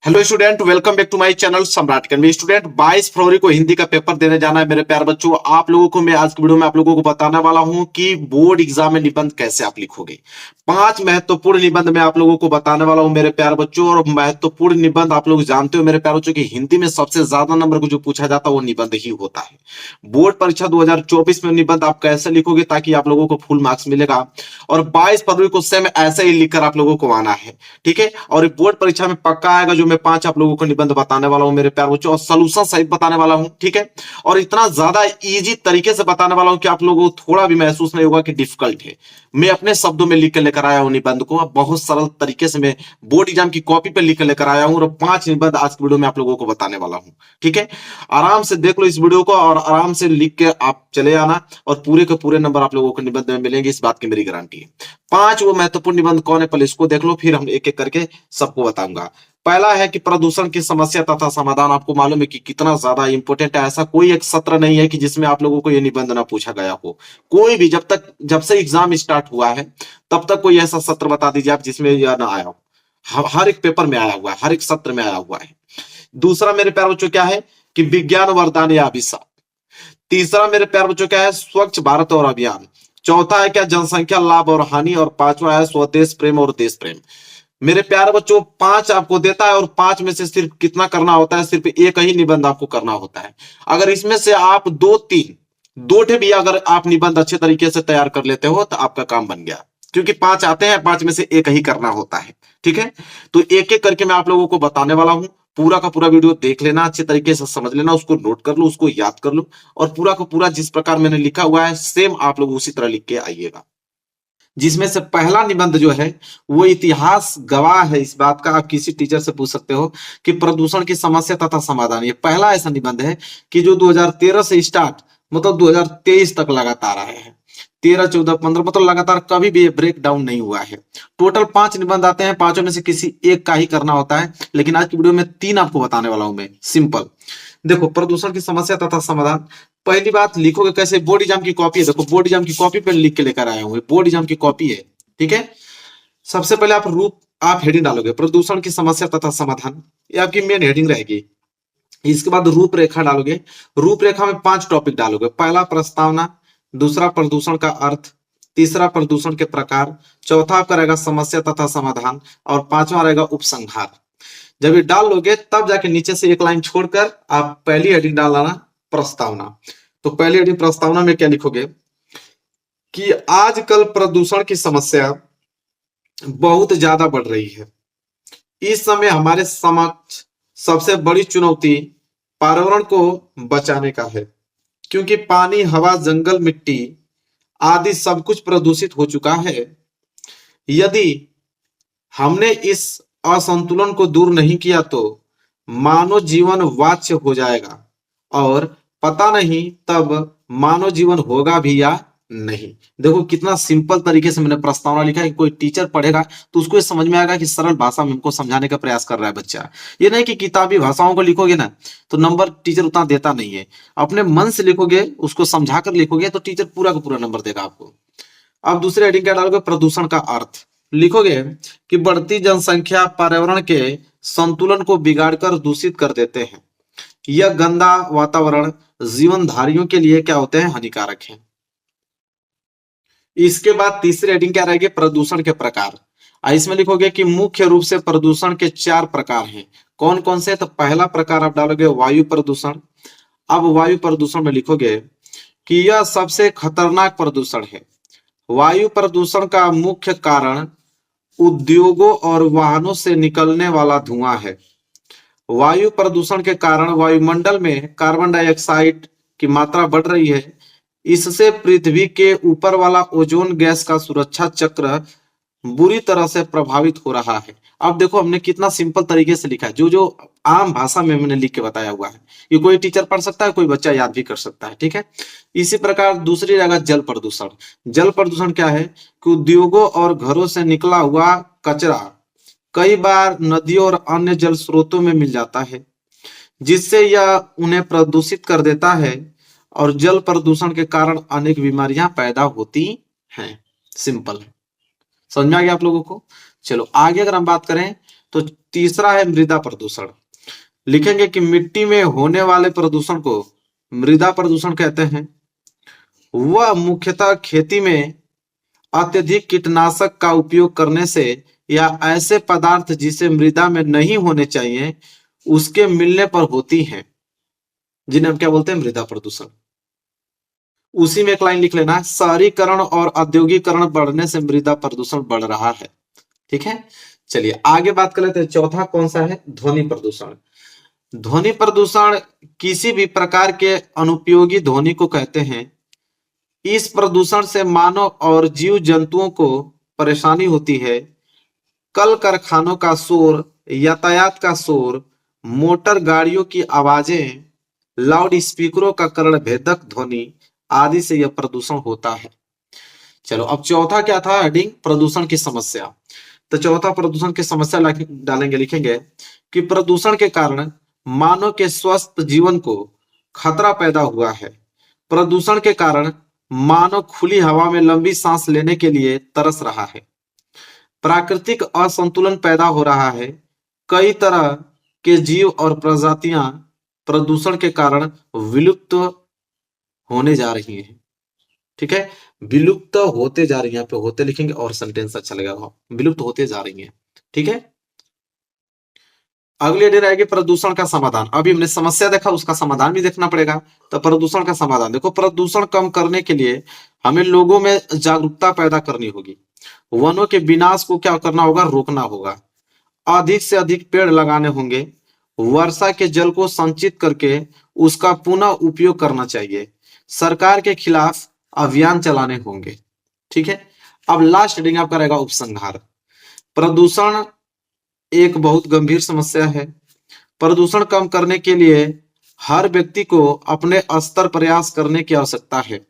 Hello student, welcome back to my channel Samrat Academy. Student 22 फरवरी को हिंदी का पेपर देने जाना है मेरे प्यारे बच्चों। आप लोगों को मैं आज की वीडियो में आप लोगों को बताने वाला हूं कि बोर्ड एग्जाम में निबंध कैसे आप लिखोगे। 5 महत्वपूर्ण निबंध मैं आप लोगों को बताने वाला हूं मेरे प्यारे बच्चों। और महत्वपूर्ण निबंध आप लोग जानते हो मेरे प्यारे बच्चों की हिंदी में सबसे ज्यादा नंबर को जो पूछा जाता है वो निबंध ही होता है। बोर्ड परीक्षा 2024 में निबंध आप कैसे लिखोगे ताकि आप लोगों को फुल मार्क्स मिलेगा। और 22 फरवरी को सेम ऐसे ही लिखकर आप लोगों को आना है, ठीक है। और बोर्ड परीक्षा में पक्का आएगा जो मैं 5 आप लोगों को निबंध बताने वाला हूं मेरे प्यारे बच्चों, और सॉल्यूशन सहित बताने वाला हूं, ठीक है। और इतना ज्यादा इजी तरीके से बताने वाला हूं कि आप लोगों को थोड़ा भी महसूस नहीं होगा कि डिफिकल्ट है। मैं अपने शब्दों में लिख कर लेकर आया हूं निबंध को, बहुत सरल तरीके से मैं बोर्ड एग्जाम की कॉपी पर लिख कर लेकर आया हूं। और 5 निबंध आज की वीडियो में आप लोगों को बताने वाला हूं, ठीक है। आराम से देख लो इस वीडियो को और आराम से लिख के आप चले आना, और पूरे के पूरे नंबर आप लोगों को निबंध में मिलेंगे, इस बात की मेरी गारंटी है। 5 वो महत्वपूर्ण निबंध कौन है पहले इसको देख लो, फिर हम एक एक करके सबको बताऊंगा। पहला है कि प्रदूषण की समस्या तथा समाधान। आपको मालूम है कि कितना ज्यादा इंपॉर्टेंट है। ऐसा कोई एक सत्र नहीं है कि जिसमें आप लोगों को यह निबंध ना पूछा गया हो। कोई भी जब से एग्जाम स्टार्ट हुआ है तब तक कोई ऐसा सत्र बता दीजिए आप जिसमें यह ना आया हो। हर एक पेपर में आया हुआ है, हर एक सत्र में आया हुआ है। दूसरा मेरे प्यारे बच्चों क्या है कि विज्ञान वरदान या अभिशाप। तीसरा मेरे प्यारे बच्चों क्या है, स्वच्छ भारत और अभियान। चौथा है क्या, जनसंख्या लाभ और हानि। और पांचवा है स्वदेश प्रेम और देश प्रेम। मेरे प्यारे बच्चों 5 आपको देता है और 5 में से सिर्फ कितना करना होता है, सिर्फ एक ही निबंध आपको करना होता है। अगर इसमें से आप 2 ठे भी अगर आप निबंध अच्छे तरीके से तैयार कर लेते हो तो आपका काम बन गया, क्योंकि 5 आते हैं, 5 में से एक ही करना होता है, ठीक है। तो एक एक करके मैं आप लोगों को बताने वाला हूं। पूरा का पूरा वीडियो देख लेना, अच्छे तरीके से समझ लेना, उसको नोट कर लो, उसको याद कर लो, और पूरा का पूरा जिस प्रकार मैंने लिखा हुआ है सेम आप लोग उसी तरह लिख के आइएगा। जिसमें से पहला निबंध जो है वो इतिहास गवाह है इस बात का। आप किसी टीचर से पूछ सकते हो कि प्रदूषण की समस्या तथा समाधान। ये पहला ऐसा निबंध है कि जो 2013 से स्टार्ट मतलब 2023 तक लगातार आए हैं। 13, 14, 15 मतलब लगातार कभी भी ये ब्रेक डाउन नहीं हुआ है। टोटल 5 निबंध आते हैं, 5 में से किसी एक का ही करना होता है, लेकिन आज की वीडियो में 3 आपको बताने वाला हूं मैं। सिंपल देखो, प्रदूषण की समस्या तथा समाधान। पहली बात लिखोगे कैसे, बोर्ड एग्जाम की कॉपी है। देखो बोर्ड एग्जाम की कॉपी पे लिख के लेकर आया हूँ, बोर्ड एग्जाम की कॉपी है, ठीक है। सबसे पहले आप हेडिंग डालोगे प्रदूषण की समस्या तथा समाधान, ये आपकी मेन हेडिंग रहेगी। इसके बाद रूपरेखा डालोगे। रूपरेखा में 5 टॉपिक डालोगे। पहला प्रस्तावना, दूसरा प्रदूषण का अर्थ, तीसरा प्रदूषण के प्रकार, चौथा आपका रहेगा समस्या तथा समाधान, और 5वां रहेगा उपसंहार। जब ये डाल लोगे तब जाके नीचे से एक लाइन छोड़कर आप पहली हेडिंग डाल लाना प्रस्तावना। तो पहली हेडिंग प्रस्तावना में क्या लिखोगे कि आजकल प्रदूषण की समस्या बहुत ज्यादा बढ़ रही है। इस समय हमारे समक्ष सबसे बड़ी चुनौती पर्यावरण को बचाने का है, क्योंकि पानी, हवा, जंगल, मिट्टी आदि सब कुछ प्रदूषित हो चुका है। यदि हमने इस असंतुलन को दूर नहीं किया तो मानव जीवन वाच्य हो जाएगा, और पता नहीं तब मानव जीवन होगा भी या नहीं। देखो कितना सिंपल तरीके से मैंने प्रस्तावना लिखा है कि कोई टीचर पढ़ेगा तो उसको ये समझ में आएगा कि सरल भाषा में हमको समझाने का प्रयास कर रहा है बच्चा। ये नहीं कि किताबी भाषाओं को लिखोगे ना तो नंबर टीचर उतना देता नहीं है। अपने मन से लिखोगे, उसको समझा कर लिखोगे तो टीचर पूरा का पूरा नंबर देगा आपको। अब दूसरे हेडिंग क्या डालोगे, प्रदूषण का अर्थ। लिखोगे कि बढ़ती जनसंख्या पर्यावरण के संतुलन को बिगाड़कर दूषित कर देते हैं। यह गंदा वातावरण जीवनधारियों के लिए क्या होते हैं, हानिकारक है। इसके बाद तीसरी हेडिंग क्या रहेगी, प्रदूषण के प्रकार। इसमें लिखोगे कि मुख्य रूप से प्रदूषण के 4 प्रकार हैं। कौन कौन से, तो पहला प्रकार आप डालोगे वायु प्रदूषण। अब वायु प्रदूषण में लिखोगे कि यह सबसे खतरनाक प्रदूषण है। वायु प्रदूषण का मुख्य कारण उद्योगों और वाहनों से निकलने वाला धुआं है। वायु प्रदूषण के कारण वायुमंडल में कार्बन डाइऑक्साइड की मात्रा बढ़ रही है। इससे पृथ्वी के ऊपर वाला ओजोन गैस का सुरक्षा चक्र बुरी तरह से प्रभावित हो रहा है। अब देखो हमने कितना सिंपल तरीके से लिखा है, जो आम भाषा में मैंने लिख के बताया हुआ है। ये कोई टीचर पढ़ सकता है, कोई बच्चा याद भी कर सकता है, ठीक है। इसी प्रकार दूसरी रहेगा जल प्रदूषण। जल प्रदूषण क्या है कि उद्योगों और घरों से निकला हुआ कचरा कई बार नदियों और अन्य जल स्रोतों में मिल जाता है, जिससे यह उन्हें प्रदूषित कर देता है, और जल प्रदूषण के कारण अनेक बीमारियां पैदा होती हैं। सिंपल है, समझ में आ गया आप लोगों को। चलो आगे अगर हम बात करें तो तीसरा है मृदा प्रदूषण। लिखेंगे कि मिट्टी में होने वाले प्रदूषण को मृदा प्रदूषण कहते हैं। वह मुख्यतः खेती में अत्यधिक कीटनाशक का उपयोग करने से या ऐसे पदार्थ जिसे मृदा में नहीं होने चाहिए उसके मिलने पर होती हैं, जिन्हें हम क्या बोलते हैं, मृदा प्रदूषण। उसी में एक लाइन लिख लेना, शहरीकरण और औद्योगिकरण बढ़ने से मृदा प्रदूषण बढ़ रहा है। ठीक है, चलिए आगे बात कर लेते हैं। चौथा कौन सा है, ध्वनि प्रदूषण। ध्वनि प्रदूषण किसी भी प्रकार के अनुपयोगी ध्वनि को कहते हैं। इस प्रदूषण से मानव और जीव जंतुओं को परेशानी होती है। कल कारखानों का शोर, यातायात का शोर, मोटर गाड़ियों की आवाजें, लाउड स्पीकरों का कर्ण भेदक ध्वनि आदि से यह प्रदूषण होता है। चलो अब चौथा क्या था, हेडिंग प्रदूषण की समस्या। तो चौथा प्रदूषण की समस्या डालेंगे, लिखेंगे कि प्रदूषण के कारण मानव के स्वस्थ जीवन को खतरा पैदा हुआ है। प्रदूषण के कारण मानव खुली हवा में लंबी सांस लेने के लिए तरस रहा है। प्राकृतिक असंतुलन पैदा हो रहा है। कई तरह के जीव और प्रजातियां प्रदूषण के कारण विलुप्त होने जा रही हैं। ठीक है, विलुप्त होते जा रही हैं, यहाँ पे होते लिखेंगे और सेंटेंस अच्छा लगेगा, विलुप्त होते जा रही हैं। ठीक है, अगली हेडिंग रहेगी प्रदूषण का समाधान। अभी हमने समस्या देखा, उसका समाधान भी देखना पड़ेगा। तो प्रदूषण का समाधान देखो, प्रदूषण कम करने के लिए हमें लोगों में जागरूकता पैदा करनी होगी। वनों के विनाश को क्या करना होगा, रोकना होगा। अधिक से अधिक पेड़ लगाने होंगे। वर्षा के जल को संचित करके उसका पुनः उपयोग करना चाहिए। सरकार के खिलाफ अभियान चलाने होंगे। ठीक है, अब लास्ट हेडिंग आपका रहेगा उपसंहार। प्रदूषण एक बहुत गंभीर समस्या है। प्रदूषण कम करने के लिए हर व्यक्ति को अपने स्तर प्रयास करने की आवश्यकता है।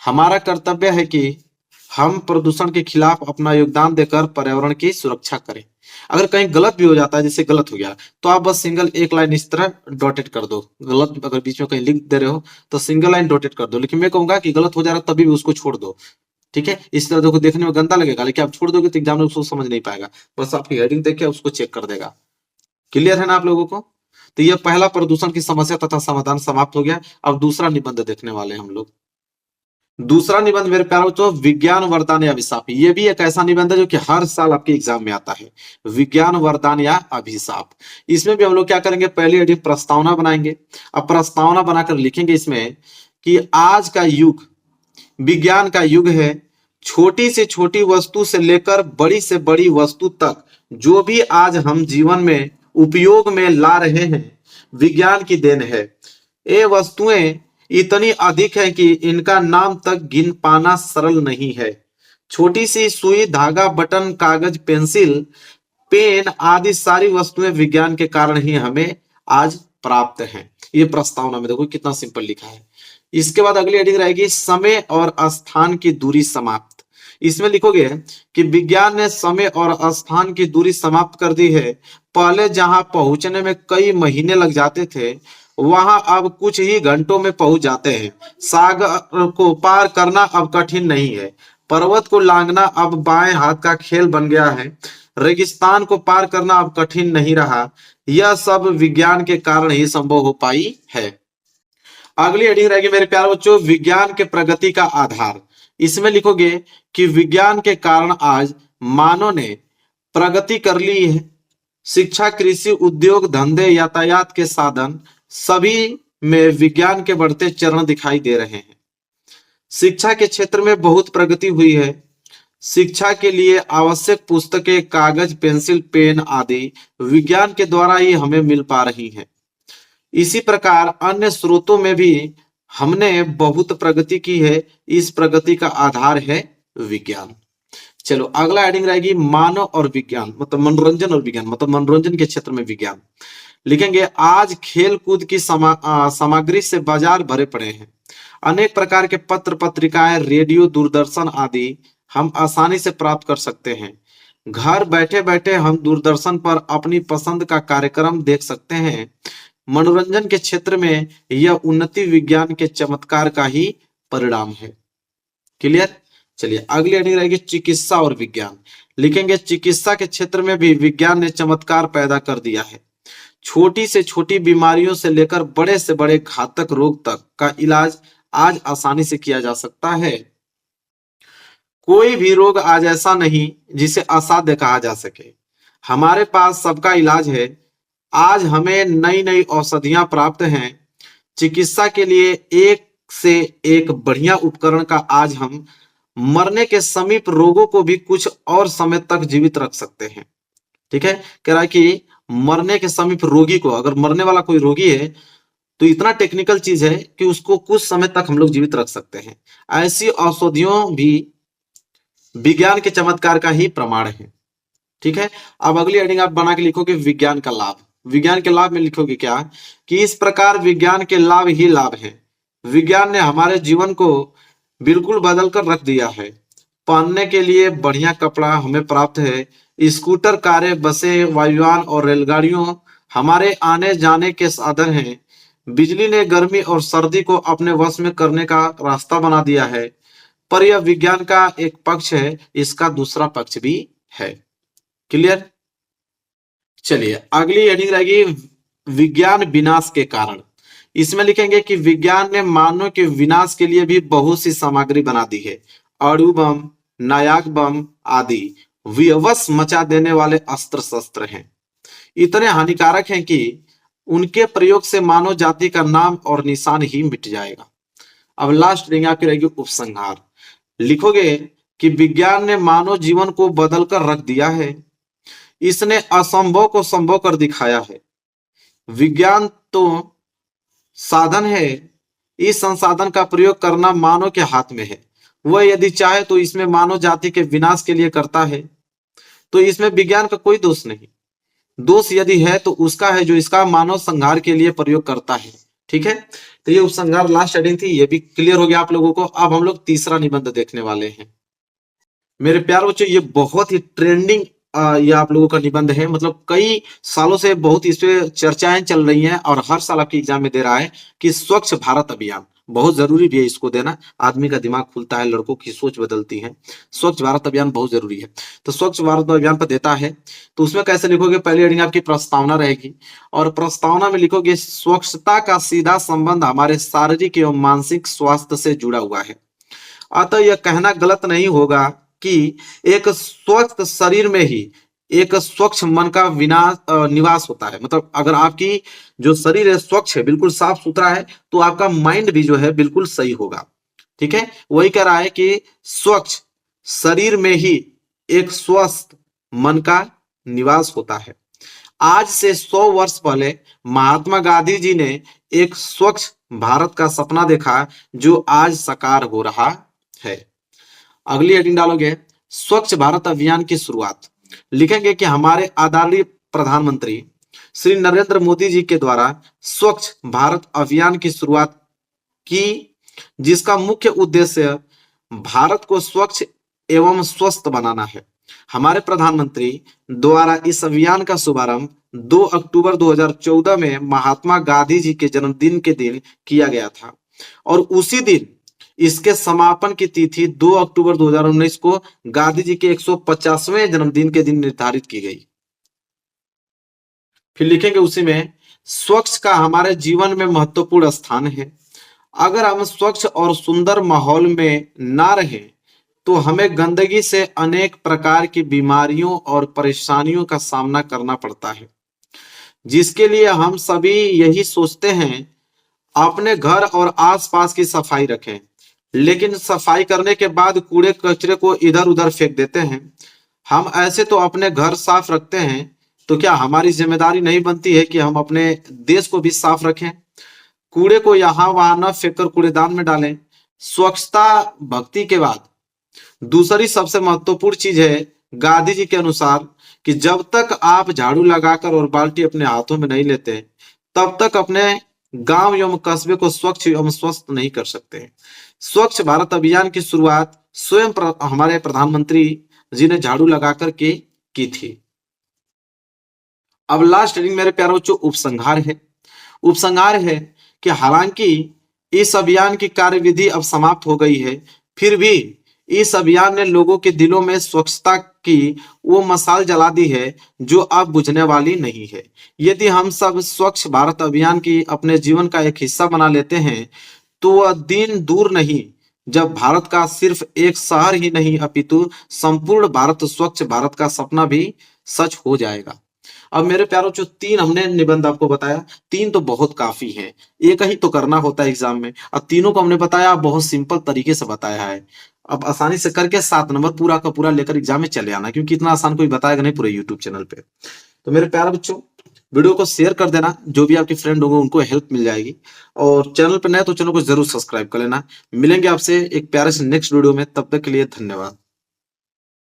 हमारा कर्तव्य है कि हम प्रदूषण के खिलाफ अपना योगदान देकर पर्यावरण की सुरक्षा करें। अगर कहीं गलत भी हो जाता है, जैसे गलत हो गया, तो आप बस सिंगल एक लाइन इस तरह डॉटेड कर दो। गलत अगर बीच में कहीं लिख दे रहे हो तो सिंगल लाइन डॉटेड कर दो। लेकिन मैं कहूंगा कि गलत हो जा रहा है तभी भी उसको छोड़ दो। ठीक है, इस तरह देखो देखने में गंदा लगेगा, लेकिन आप छोड़ दोगे तो एग्जाम में उसको समझ नहीं पाएगा। बस आपकी हेडिंग देख के उसको चेक कर देगा। क्लियर है ना आप लोगों को? तो यह पहला प्रदूषण की समस्या तथा समाधान समाप्त हो गया। अब दूसरा निबंध देखने वाले हैं हम लोग। दूसरा निबंध मेरे प्यारे बच्चों, विज्ञान वरदान या अभिशाप। ये भी एक ऐसा निबंध है जो कि हर साल आपके एग्जाम में आता है, विज्ञान वरदान या अभिशाप। इसमें भी हम लोग क्या करेंगे, पहली हेडिंग प्रस्तावना बनाएंगे। अब प्रस्तावना बनाकर लिखेंगे इसमें कि आज का युग विज्ञान का युग है। छोटी से छोटी वस्तु से लेकर बड़ी से बड़ी वस्तु तक जो भी आज हम जीवन में उपयोग में ला रहे हैं, विज्ञान की देन है। ये वस्तुएं इतनी अधिक है कि इनका नाम तक गिन पाना सरल नहीं है। छोटी सी सुई, धागा, बटन, कागज, पेंसिल, पेन आदि सारी वस्तुएं विज्ञान के कारण ही हमें आज प्राप्त हैं। ये प्रस्तावना में देखो कितना सिंपल लिखा है। इसके बाद अगली हेडिंग रहेगी समय और स्थान की दूरी समाप्त। इसमें लिखोगे कि विज्ञान ने समय और स्थान की दूरी समाप्त कर दी है। पहले जहां पहुंचने में कई महीने लग जाते थे, वहां अब कुछ ही घंटों में पहुंच जाते हैं। सागर को पार करना अब कठिन नहीं है। पर्वत को लांघना अब बाएं हाथ का खेल बन गया है। रेगिस्तान को पार करना अब कठिन नहीं रहा। यह सब विज्ञान के कारण ही संभव हो पाई है। अगली हेडिंग रहेगी मेरे प्यारे बच्चों, विज्ञान के प्रगति का आधार। इसमें लिखोगे कि विज्ञान के कारण आज मानव ने प्रगति कर ली है। शिक्षा, कृषि, उद्योग, धंधे, यातायात के साधन सभी में विज्ञान के बढ़ते चरण दिखाई दे रहे हैं। शिक्षा के क्षेत्र में बहुत प्रगति हुई है। शिक्षा के लिए आवश्यक पुस्तकें, कागज, पेंसिल, पेन आदि विज्ञान के द्वारा ही हमें मिल पा रही हैं। इसी प्रकार अन्य स्रोतों में भी हमने बहुत प्रगति की है। इस प्रगति का आधार है विज्ञान। चलो अगला हेडिंग रहेगी मानव और विज्ञान, मतलब मनोरंजन और विज्ञान, मतलब मनोरंजन के क्षेत्र में विज्ञान। लिखेंगे आज खेल कूद की सामग्री से बाजार भरे पड़े हैं। अनेक प्रकार के पत्र, पत्रिकाएं, रेडियो, दूरदर्शन आदि हम आसानी से प्राप्त कर सकते हैं। घर बैठे बैठे हम दूरदर्शन पर अपनी पसंद का कार्यक्रम देख सकते हैं। मनोरंजन के क्षेत्र में यह उन्नति विज्ञान के चमत्कार का ही परिणाम है। क्लियर? चलिए अगली हेडिंग रहेगी चिकित्सा और विज्ञान। लिखेंगे चिकित्सा के क्षेत्र में भी विज्ञान ने चमत्कार पैदा कर दिया है। छोटी से छोटी बीमारियों से लेकर बड़े से बड़े घातक रोग तक का इलाज आज आसानी से किया जा सकता है। कोई भी रोग आज ऐसा नहीं जिसे असाध्य कहा जा सके। हमारे पास सबका इलाज है। आज हमें नई नई औषधियां प्राप्त हैं। चिकित्सा के लिए एक से एक बढ़िया उपकरण का आज हम मरने के समीप रोगों को भी कुछ और समय तक जीवित रख सकते हैं। ठीक है, कह रहा है कि मरने के समीप रोगी को, अगर मरने वाला कोई रोगी है तो इतना टेक्निकल चीज है कि उसको कुछ समय तक हम लोग जीवित रख सकते हैं। ऐसी औषधियों भी विज्ञान के चमत्कार का ही प्रमाण है। ठीक है, अब अगली हेडिंग आप बना के लिखोगे विज्ञान का लाभ। विज्ञान के लाभ में लिखोगे क्या कि इस प्रकार विज्ञान के लाभ ही लाभ है। विज्ञान ने हमारे जीवन को बिल्कुल बदल कर रख दिया है। पहनने के लिए बढ़िया कपड़ा हमें प्राप्त है। स्कूटर, कारें, बसें, वायुयान और रेलगाड़ियों हमारे आने जाने के साधन हैं। बिजली ने गर्मी और सर्दी को अपने वश में करने का रास्ता बना दिया है। पर यह विज्ञान का एक पक्ष है, इसका दूसरा पक्ष भी है। क्लियर? चलिए अगली हेडिंग रहेगी विज्ञान विनाश के कारण। इसमें लिखेंगे कि विज्ञान ने मानव के विनाश के लिए भी बहुत सी सामग्री बना दी है। अणु बम, नायाक बम आदि विवश मचा देने वाले अस्त्र शस्त्र हैं। इतने हानिकारक हैं कि उनके प्रयोग से मानव जाति का नाम और निशान ही मिट जाएगा। अब लास्ट हेडिंग आपकी रहेगी उपसंहार। लिखोगे कि विज्ञान ने मानव जीवन को बदल कर रख दिया है। इसने असंभव को संभव कर दिखाया है। विज्ञान तो साधन है, इस संसाधन का प्रयोग करना मानव के हाथ में है। वह यदि चाहे तो इसमें मानव जाति के विनाश के लिए करता है, तो इसमें विज्ञान का कोई दोष नहीं। दोष यदि है तो उसका है जो इसका मानव संहार के लिए प्रयोग करता है। ठीक है, तो ये उपसंहार लास्ट हेडिंग थी, ये भी क्लियर हो गया आप लोगों को। अब हम लोग तीसरा निबंध देखने वाले हैं। मेरे प्यार बच्चों, ये बहुत ही ट्रेंडिंग ये आप लोगों का निबंध है। मतलब कई सालों से बहुत इस पे चर्चाएं चल रही हैं और हर साल आपकी एग्जाम में दे रहा है कि स्वच्छ भारत अभियान बहुत जरूरी भी है। इसको देना, आदमी का दिमाग खुलता है, लड़कों की सोच बदलती है। स्वच्छ भारत अभियान बहुत जरूरी है। तो स्वच्छ भारत अभियान पर देता है, तो उसमें कैसे लिखोगे? पहली हेडिंग आपकी प्रस्तावना रहेगी और प्रस्तावना में लिखोगे स्वच्छता का सीधा संबंध हमारे शारीरिक एवं मानसिक स्वास्थ्य से जुड़ा हुआ है। अतः यह कहना गलत नहीं होगा कि एक स्वस्थ शरीर में ही एक स्वच्छ मन का निवास होता है। मतलब अगर आपकी जो शरीर है स्वच्छ है, बिल्कुल साफ सुथरा है, तो आपका माइंड भी जो है बिल्कुल सही होगा। ठीक है, वही कह रहा है कि स्वच्छ शरीर में ही एक स्वस्थ मन का निवास होता है। आज से 100 वर्ष पहले महात्मा गांधी जी ने एक स्वच्छ भारत का सपना देखा जो आज साकार हो रहा है। अगली हेडिंग डालोगे स्वच्छ भारत अभियान की शुरुआत। लिखेंगे कि हमारे आदरणीय प्रधानमंत्री श्री नरेंद्र मोदी जी के द्वारा स्वच्छ भारत अभियान की शुरुआत की, जिसका मुख्य उद्देश्य भारत को स्वच्छ एवं स्वस्थ बनाना है। हमारे प्रधानमंत्री द्वारा इस अभियान का शुभारंभ 2 अक्टूबर 2014 में महात्मा गांधी जी के जन्मदिन के दिन किया गया था और उसी दिन इसके समापन की तिथि 2 अक्टूबर 2019 को गांधी जी के 150वें जन्मदिन के दिन निर्धारित की गई। फिर लिखेंगे उसी में स्वच्छ का हमारे जीवन में महत्वपूर्ण स्थान है। अगर हम स्वच्छ और सुंदर माहौल में ना रहें तो हमें गंदगी से अनेक प्रकार की बीमारियों और परेशानियों का सामना करना पड़ता है, जिसके लिए हम सभी यही सोचते हैं अपने घर और आसपास की सफाई रखें, लेकिन सफाई करने के बाद कूड़े कचरे को इधर उधर फेंक देते हैं। हम ऐसे तो अपने घर साफ रखते हैं, तो क्या हमारी जिम्मेदारी नहीं बनती है कि हम अपने देश को भी साफ रखें? कूड़े को यहाँ वहां न फेंककर कूड़ेदान में डालें। स्वच्छता भक्ति के बाद दूसरी सबसे महत्वपूर्ण चीज है गांधी जी के अनुसार कि जब तक आप झाड़ू लगाकर और बाल्टी अपने हाथों में नहीं लेते तब तक अपने गांव एवं कस्बे को स्वच्छ एवं स्वस्थ नहीं कर सकते। स्वच्छ भारत अभियान की शुरुआत स्वयं हमारे प्रधानमंत्री जी ने झाड़ू लगाकर के की थी। अब लास्ट हेडिंग मेरे प्यारे बच्चों उपसंहार है। उपसंहार है कि हालांकि इस अभियान की कार्यविधि अब समाप्त हो गई है, फिर भी इस अभियान ने लोगों के दिलों में स्वच्छता कि वो मशाल जला दी है जो अब बुझने वाली नहीं है। यदि हम सब स्वच्छ भारत अभियान की अपने जीवन का एक हिस्सा बना लेते हैं तो वह दिन दूर नहीं जब भारत का सिर्फ एक शहर ही नहीं अपितु संपूर्ण भारत स्वच्छ भारत का सपना भी सच हो जाएगा। अब मेरे प्यारों, जो 3 हमने निबंध आपको बताया, 3 तो बहुत काफी हैं। एक ही तो करना होता है एग्जाम में, अब तीनों को हमने बताया, बहुत सिंपल तरीके से बताया है। अब आसानी से करके 7 नंबर पूरा का पूरा लेकर एग्जाम में चले आना, क्योंकि इतना आसान कोई बताएगा नहीं पूरे यूट्यूब चैनल पे। तो मेरे प्यारे बच्चों, वीडियो को शेयर कर देना, जो भी आपके फ्रेंड होंगे उनको हेल्प मिल जाएगी। और चैनल पर नए तो चैनल को जरूर सब्सक्राइब कर लेना। मिलेंगे आपसे एक प्यारे से नेक्स्ट वीडियो में, तब तक के लिए धन्यवाद।